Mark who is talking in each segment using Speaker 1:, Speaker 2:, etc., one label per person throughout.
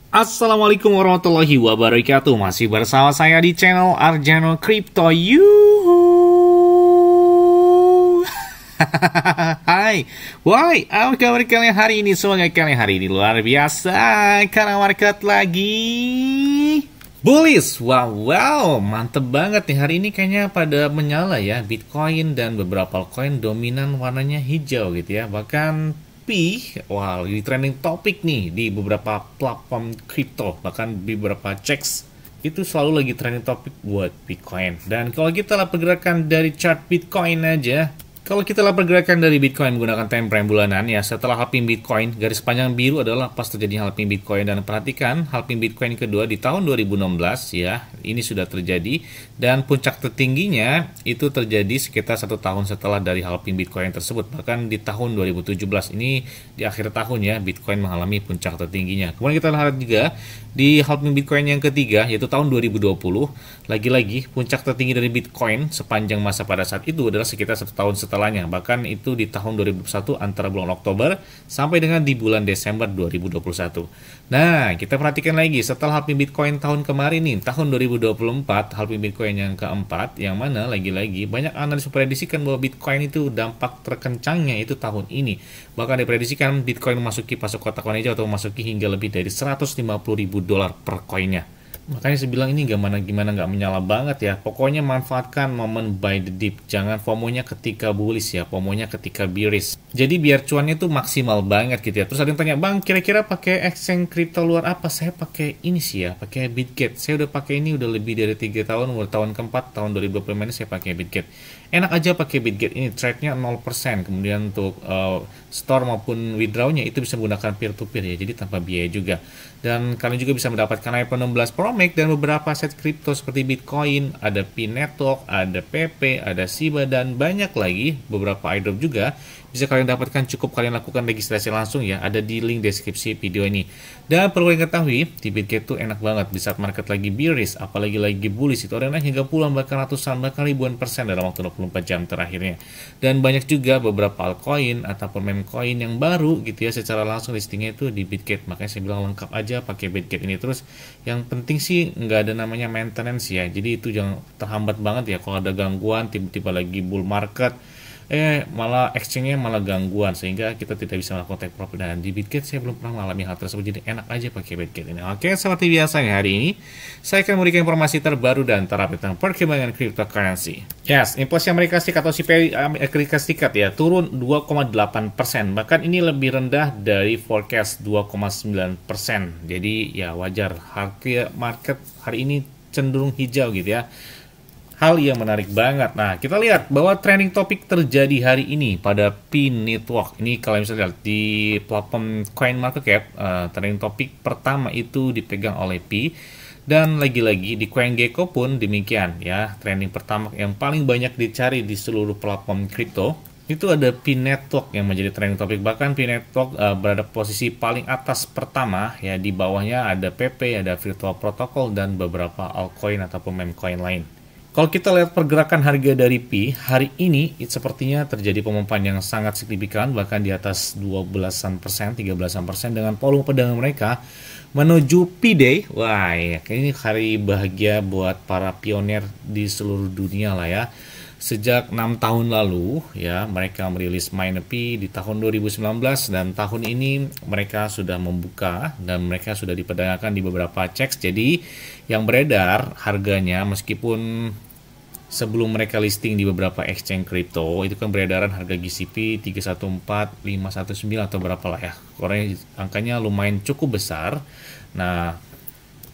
Speaker 1: Assalamualaikum warahmatullahi wabarakatuh. Masih bersama saya di channel Arjano Crypto. Hai, why? Apa kabar kalian hari ini? Semoga kalian hari ini luar biasa karena market lagi bullish. Wow, mantep banget nih hari ini, kayaknya pada menyala ya. Bitcoin dan beberapa altcoin dominan warnanya hijau gitu ya. Bahkan wow, di trending topik nih di beberapa platform kripto, bahkan di beberapa checks itu selalu lagi trending topik buat Bitcoin. Dan kalau kita lihat pergerakan dari chart Bitcoin aja, kalau kita lihat pergerakan dari Bitcoin menggunakan time frame bulanan ya, setelah halving Bitcoin, garis panjang biru adalah pas terjadi halving Bitcoin. Dan perhatikan halving Bitcoin kedua di tahun 2016 ya, ini sudah terjadi. Dan puncak tertingginya itu terjadi sekitar 1 tahun setelah dari halving Bitcoin tersebut. Bahkan di tahun 2017 ini, di akhir tahun ya, Bitcoin mengalami puncak tertingginya. Kemudian kita lihat juga di halving Bitcoin yang ketiga, yaitu tahun 2020, lagi-lagi puncak tertinggi dari Bitcoin sepanjang masa pada saat itu adalah sekitar 1 tahun setelahnya. Bahkan itu di tahun 2021 antara bulan Oktober sampai dengan di bulan Desember 2021. Nah, kita perhatikan lagi setelah halving Bitcoin tahun kemarin nih, tahun 2024, halving Bitcoin yang keempat, yang mana lagi-lagi banyak analis memprediksikan bahwa Bitcoin itu dampak terkencangnya itu tahun ini. Bahkan diprediksikan Bitcoin memasuki pasok kotak warna hijau atau memasuki hingga lebih dari $150.000 per koinnya. Makanya saya bilang ini gimana nggak menyala banget ya. Pokoknya manfaatkan momen buy the dip. Jangan FOMO-nya ketika bullish ya, FOMO-nya ketika bearish. Jadi biar cuannya itu maksimal banget gitu ya. Terus ada yang tanya, "Bang, kira-kira pakai exchange kripto luar apa?" Saya pakai ini sih ya, pakai Bitget. Saya udah pakai ini udah lebih dari 3 tahun, udah tahun keempat, tahun 2025 ini saya pakai Bitget. Enak aja pakai Bitget ini, trade-nya 0%. Kemudian untuk store maupun withdraw-nya itu bisa menggunakan peer-to-peer ya, jadi tanpa biaya juga. Dan kalian juga bisa mendapatkan iPhone 16 Pro Max dan beberapa aset kripto seperti Bitcoin, ada P-Network, ada PP, ada Shiba, dan banyak lagi beberapa airdrop juga. Bisa kalian dapatkan, cukup kalian lakukan registrasi langsung ya, ada di link deskripsi video ini. Dan perlu kalian ketahui, di Bitget tuh enak banget di saat market lagi bearish, apalagi lagi bullish, itu ada naik hingga puluhan, bahkan ratusan, bahkan ribuan persen dalam waktu 24 jam terakhirnya. Dan banyak juga beberapa altcoin ataupun meme coin yang baru gitu ya, secara langsung listingnya itu di Bitget. Makanya saya bilang lengkap aja pakai Bitget ini. Terus yang penting sih nggak ada namanya maintenance ya, jadi itu jangan terhambat banget ya kalau ada gangguan tiba-tiba lagi bull market, malah exchange-nya malah gangguan sehingga kita tidak bisa melakukan take profit. Dan di Bitget saya belum pernah mengalami hal tersebut, jadi enak aja pakai Bitget ini. Oke, seperti biasanya hari ini saya akan memberikan informasi terbaru dan terupdate tentang perkembangan cryptocurrency. Yes, inflasi Amerika Serikat atau CPI Amerika Serikat ya turun 2,8%, bahkan ini lebih rendah dari forecast 2,9%. Jadi ya wajar, harga market hari ini cenderung hijau gitu ya. Hal yang menarik banget. Nah, kita lihat bahwa trending topik terjadi hari ini pada P-Network. Ini kalau misalnya lihat di platform CoinMarketCap, trending topik pertama itu dipegang oleh P. Dan lagi-lagi di CoinGecko pun demikian ya. Trending pertama yang paling banyak dicari di seluruh platform kripto itu ada P-Network yang menjadi trending topik. Bahkan P-Network berada posisi paling atas pertama ya. Di bawahnya ada PP, ada Virtual Protocol, dan beberapa altcoin ataupun meme coin lain. Kalau kita lihat pergerakan harga dari P, hari ini sepertinya terjadi pemompaan yang sangat signifikan, bahkan di atas 12%, 13% dengan volume perdagangan mereka menuju P-Day. Wah, ya, ini hari bahagia buat para pionir di seluruh dunia lah ya. Sejak 6 tahun lalu ya, mereka merilis miner P di tahun 2019, dan tahun ini mereka sudah membuka dan mereka sudah diperdagangkan di beberapa checks. Jadi yang beredar harganya, meskipun sebelum mereka listing di beberapa exchange kripto itu kan beredaran harga GCP 314, 519 atau berapa lah ya, pokoknya angkanya lumayan cukup besar. Nah,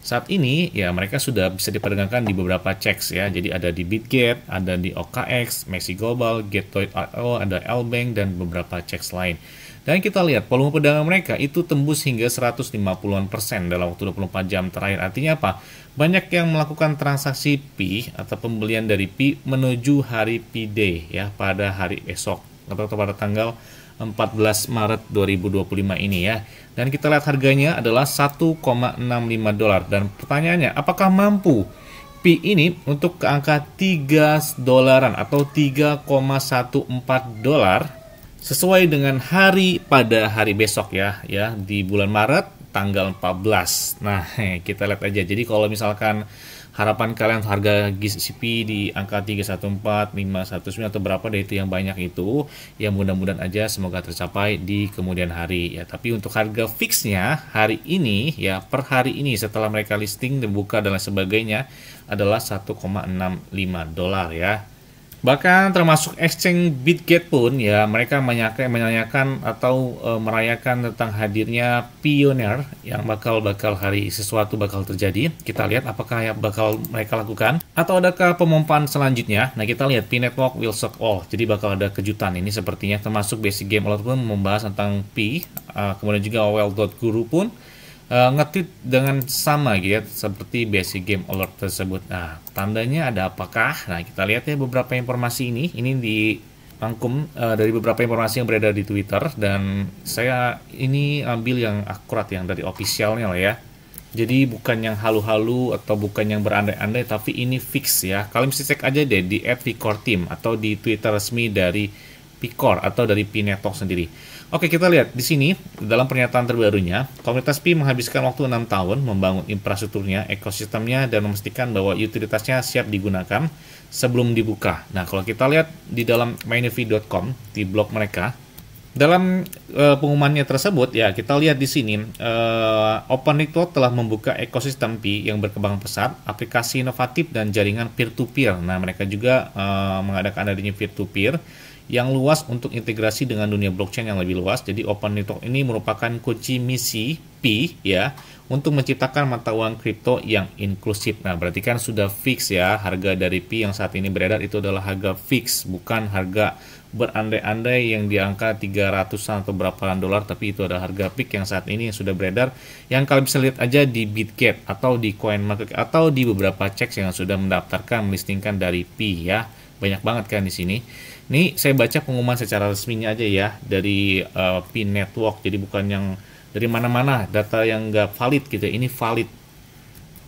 Speaker 1: saat ini ya mereka sudah bisa diperdagangkan di beberapa checks ya. Jadi ada di Bitget, ada di OKX, Maxi Global, Getoid.io, ada Lbank, dan beberapa checks lain. Dan kita lihat volume perdagangan mereka itu tembus hingga 150% dalam waktu 24 jam terakhir. Artinya apa? Banyak yang melakukan transaksi P atau pembelian dari P menuju hari P-Day ya, pada hari esok atau pada tanggal 14 Maret 2025 ini ya. Dan kita lihat harganya adalah $1,65. Dan pertanyaannya, apakah mampu P ini untuk ke angka $3 atau $3,14 sesuai dengan hari pada hari besok ya di bulan Maret tanggal 14. Nah, kita lihat aja. Jadi kalau misalkan harapan kalian harga GCP di angka 314, 519 atau berapa deh, itu yang banyak itu, ya mudah-mudahan aja semoga tercapai di kemudian hari ya. Tapi untuk harga fixnya hari ini ya, per hari ini setelah mereka listing dan buka dan lain sebagainya adalah 1,65 dolar ya. Bahkan termasuk exchange Bitget pun ya, mereka menanyakan atau merayakan tentang hadirnya Pioneer yang bakal hari sesuatu bakal terjadi. Kita lihat apakah yang bakal mereka lakukan atau adakah pemompaan selanjutnya. Nah, kita lihat Pi Network will shock all. Jadi bakal ada kejutan ini sepertinya, termasuk Basic Game Alert pun membahas tentang Pi. Kemudian juga Well.Guru pun nge-tweet dengan sama gitu seperti Basic Game Alert tersebut. Nah, tandanya ada apakah? Nah, kita lihat ya beberapa informasi ini dirangkum dari beberapa informasi yang beredar di Twitter, dan saya ini ambil yang akurat, yang dari officialnya lah ya. Jadi bukan yang halu-halu atau bukan yang berandai-andai, tapi ini fix ya. Kalian bisa cek aja deh di @VCore atau di Twitter resmi dari Picor atau dari Pi Network sendiri. Oke, kita lihat di sini dalam pernyataan terbarunya, komunitas Pi menghabiskan waktu 6 tahun membangun infrastrukturnya, ekosistemnya, dan memastikan bahwa utilitasnya siap digunakan sebelum dibuka. Nah, kalau kita lihat di dalam mainevi.com, di blog mereka, dalam pengumumannya tersebut ya, kita lihat di sini Open Network telah membuka ekosistem Pi yang berkembang pesat, aplikasi inovatif dan jaringan peer-to-peer. Nah, mereka juga mengadakan adanya peer-to-peer yang luas untuk integrasi dengan dunia blockchain yang lebih luas. Jadi Open Network ini merupakan kunci misi Pi ya, untuk menciptakan mata uang kripto yang inklusif. Nah, berarti kan sudah fix ya, harga dari Pi yang saat ini beredar itu adalah harga fix, bukan harga berandai-andai yang di angka 300-an atau berapaan dolar, tapi itu adalah harga fix yang saat ini yang sudah beredar, yang kalian bisa lihat aja di Bitget atau di CoinMarket atau di beberapa cek yang sudah mendaftarkan melistingkan dari Pi ya. Banyak banget kan di sini. Ini saya baca pengumuman secara resminya aja ya, dari Pi Network. Jadi bukan yang dari mana-mana data yang nggak valid gitu. Ini valid.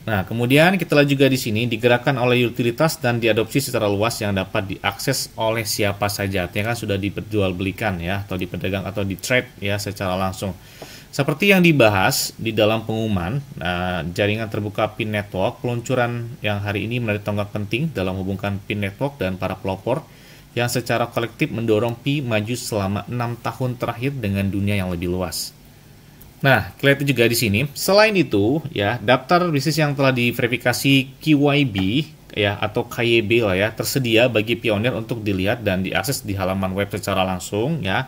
Speaker 1: Nah, kemudian kita lihat juga di sini digerakkan oleh utilitas dan diadopsi secara luas yang dapat diakses oleh siapa saja. Artinya kan sudah diperjualbelikan ya, atau dipedagang atau di trade ya secara langsung. Seperti yang dibahas di dalam pengumuman, jaringan terbuka Pi Network, peluncuran yang hari ini menjadi tonggak penting dalam hubungkan Pi Network dan para pelopor yang secara kolektif mendorong Pi maju selama 6 tahun terakhir dengan dunia yang lebih luas. Nah, kelihatan juga di sini. Selain itu, ya, daftar bisnis yang telah diverifikasi KYB ya atau KYB lah ya, tersedia bagi pionir untuk dilihat dan diakses di halaman web secara langsung ya.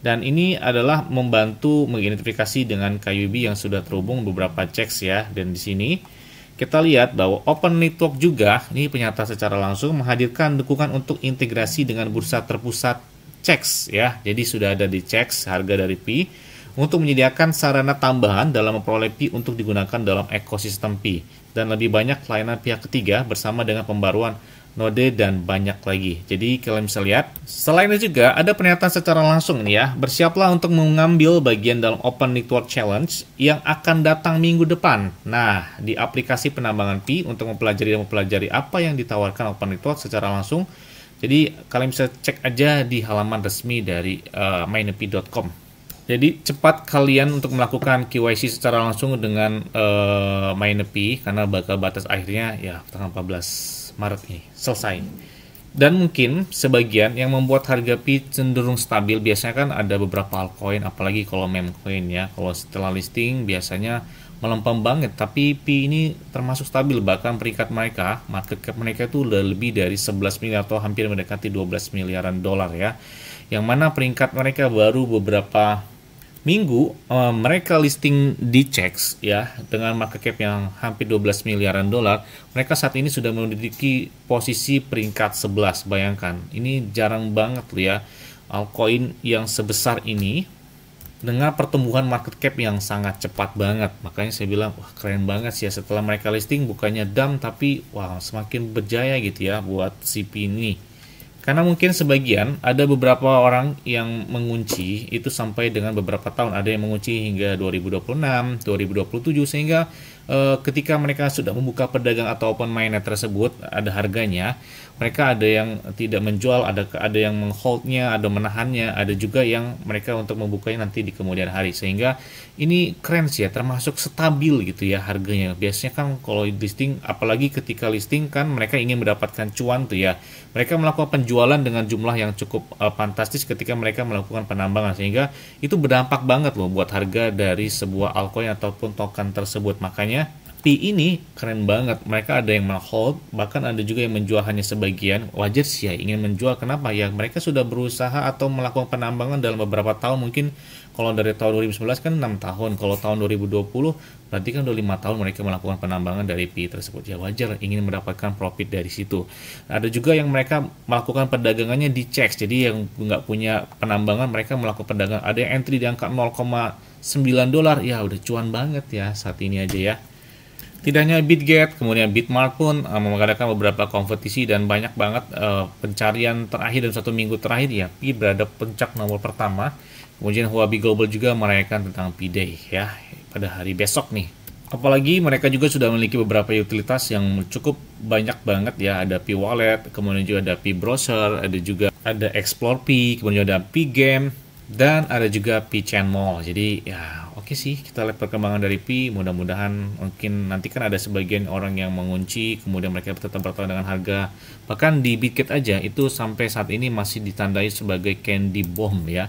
Speaker 1: Dan ini adalah membantu mengidentifikasi dengan KYB yang sudah terhubung beberapa checks ya. Dan di sini kita lihat bahwa Open Network juga, ini penyata secara langsung, menghadirkan dukungan untuk integrasi dengan bursa terpusat CEX ya. Jadi sudah ada di CEX harga dari Pi untuk menyediakan sarana tambahan dalam memperoleh Pi untuk digunakan dalam ekosistem Pi. Dan lebih banyak layanan pihak ketiga bersama dengan pembaruan node dan banyak lagi. Jadi kalian bisa lihat, selain itu juga ada pernyataan secara langsung nih ya, bersiaplah untuk mengambil bagian dalam Open Network Challenge yang akan datang minggu depan. Nah, di aplikasi penambangan Pi untuk mempelajari apa yang ditawarkan Open Network secara langsung. Jadi kalian bisa cek aja di halaman resmi dari mainevi.com. Jadi cepat kalian untuk melakukan KYC secara langsung dengan Mainevi, karena bakal batas akhirnya ya tanggal 14 Maret ini selesai. Dan mungkin sebagian yang membuat harga Pi cenderung stabil, biasanya kan ada beberapa altcoin, apalagi kalau meme coin ya, kalau setelah listing biasanya melempem banget, tapi Pi ini termasuk stabil. Bahkan peringkat mereka, market cap mereka itu udah lebih dari 11 miliar atau hampir mendekati 12 miliaran dolar ya, yang mana peringkat mereka baru beberapa minggu mereka listing di CEX ya, dengan market cap yang hampir 12 miliaran dolar. Mereka saat ini sudah memiliki posisi peringkat 11. Bayangkan, ini jarang banget ya altcoin yang sebesar ini dengan pertumbuhan market cap yang sangat cepat banget. Makanya saya bilang, wah keren banget sih ya, setelah mereka listing bukannya down tapi wah semakin berjaya gitu ya buat si Pi ini. Karena mungkin sebagian, ada beberapa orang yang mengunci itu sampai dengan beberapa tahun. Ada yang mengunci hingga 2026, 2027, sehingga ketika mereka sudah membuka pedagang atau open mainnet tersebut, ada harganya, mereka ada yang tidak menjual, ada yang mengholdnya, ada menahannya, ada juga yang mereka untuk membukanya nanti di kemudian hari. Sehingga ini keren sih ya, termasuk stabil gitu ya harganya. Biasanya kan kalau listing, apalagi ketika listing kan mereka ingin mendapatkan cuan tuh ya. Mereka melakukan penjualan dengan jumlah yang cukup fantastis ketika mereka melakukan penambangan, sehingga itu berdampak banget loh buat harga dari sebuah altcoin ataupun token tersebut. Makanya Pi ini keren banget. Mereka ada yang hold, bahkan ada juga yang menjual hanya sebagian. Wajar sih ya ingin menjual. Kenapa? Ya mereka sudah berusaha atau melakukan penambangan dalam beberapa tahun. Mungkin kalau dari tahun 2019 kan 6 tahun. Kalau tahun 2020 berarti kan udah 5 tahun mereka melakukan penambangan dari Pi tersebut. Ya wajar ingin mendapatkan profit dari situ. Ada juga yang mereka melakukan perdagangannya di checks. Jadi yang nggak punya penambangan mereka melakukan perdagangan. Ada yang entry di angka 0,9 dolar. Ya udah cuan banget ya saat ini aja ya. Tidak hanya Bitget, kemudian Bitmart pun mengadakan beberapa kompetisi dan banyak banget pencarian terakhir dalam 1 minggu terakhir ya. Pi berada puncak nomor pertama. Kemudian Huobi Global juga merayakan tentang Pi Day ya pada hari besok nih. Apalagi mereka juga sudah memiliki beberapa utilitas yang cukup banyak banget ya. Ada Pi Wallet, kemudian juga ada Pi Browser, ada Explore Pi, kemudian ada Pi Game, dan ada juga Pi Chain Mall. Jadi ya oke sih, kita lihat perkembangan dari Pi. Mudah-mudahan mungkin nanti kan ada sebagian orang yang mengunci, kemudian mereka tetap bertahan dengan harga. Bahkan di Bitget aja itu sampai saat ini masih ditandai sebagai candy bomb ya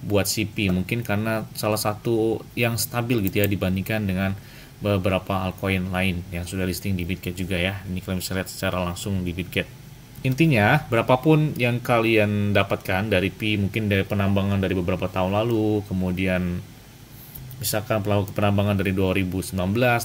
Speaker 1: buat si Pi. Mungkin karena salah satu yang stabil gitu ya dibandingkan dengan beberapa altcoin lain yang sudah listing di Bitget juga ya. Ini kalian bisa lihat secara langsung di Bitget. Intinya, berapapun yang kalian dapatkan dari Pi, mungkin dari penambangan dari beberapa tahun lalu, kemudian misalkan pelaku penambangan dari 2019,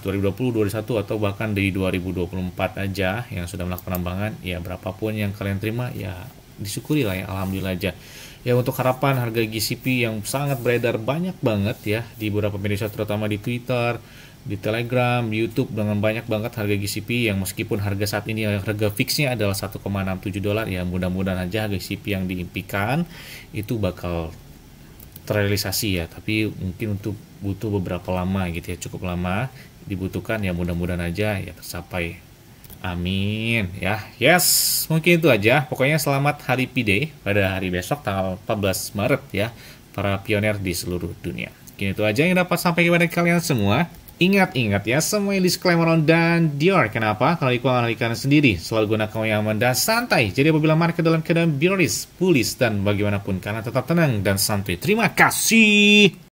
Speaker 1: 2020, 2021, atau bahkan dari 2024 aja yang sudah melakukan penambangan, ya berapapun yang kalian terima, ya disyukuri lah ya, alhamdulillah aja. Ya untuk harapan harga GCP yang sangat beredar banyak banget ya di beberapa media sosial, terutama di Twitter, di Telegram, di YouTube, dengan banyak banget harga GCP yang meskipun harga saat ini harga fixnya adalah 1,67 dolar, ya mudah-mudahan aja harga GCP yang diimpikan itu bakal terrealisasi ya, tapi mungkin untuk butuh beberapa lama gitu ya, cukup lama dibutuhkan, ya mudah-mudahan aja ya tercapai, amin ya. Yes, mungkin itu aja, pokoknya selamat hari Pi Day pada hari besok tanggal 14 Maret ya para pionir di seluruh dunia. Mungkin itu aja yang dapat sampai kepada kalian semua. Ingat-ingat ya, semua disclaimer on dan Dior. Kenapa? Kalau dikuang kalian sendiri, selalu gunakan yang aman dan santai. Jadi apabila market dalam keadaan bullish dan bagaimanapun, karena tetap tenang dan santai. Terima kasih.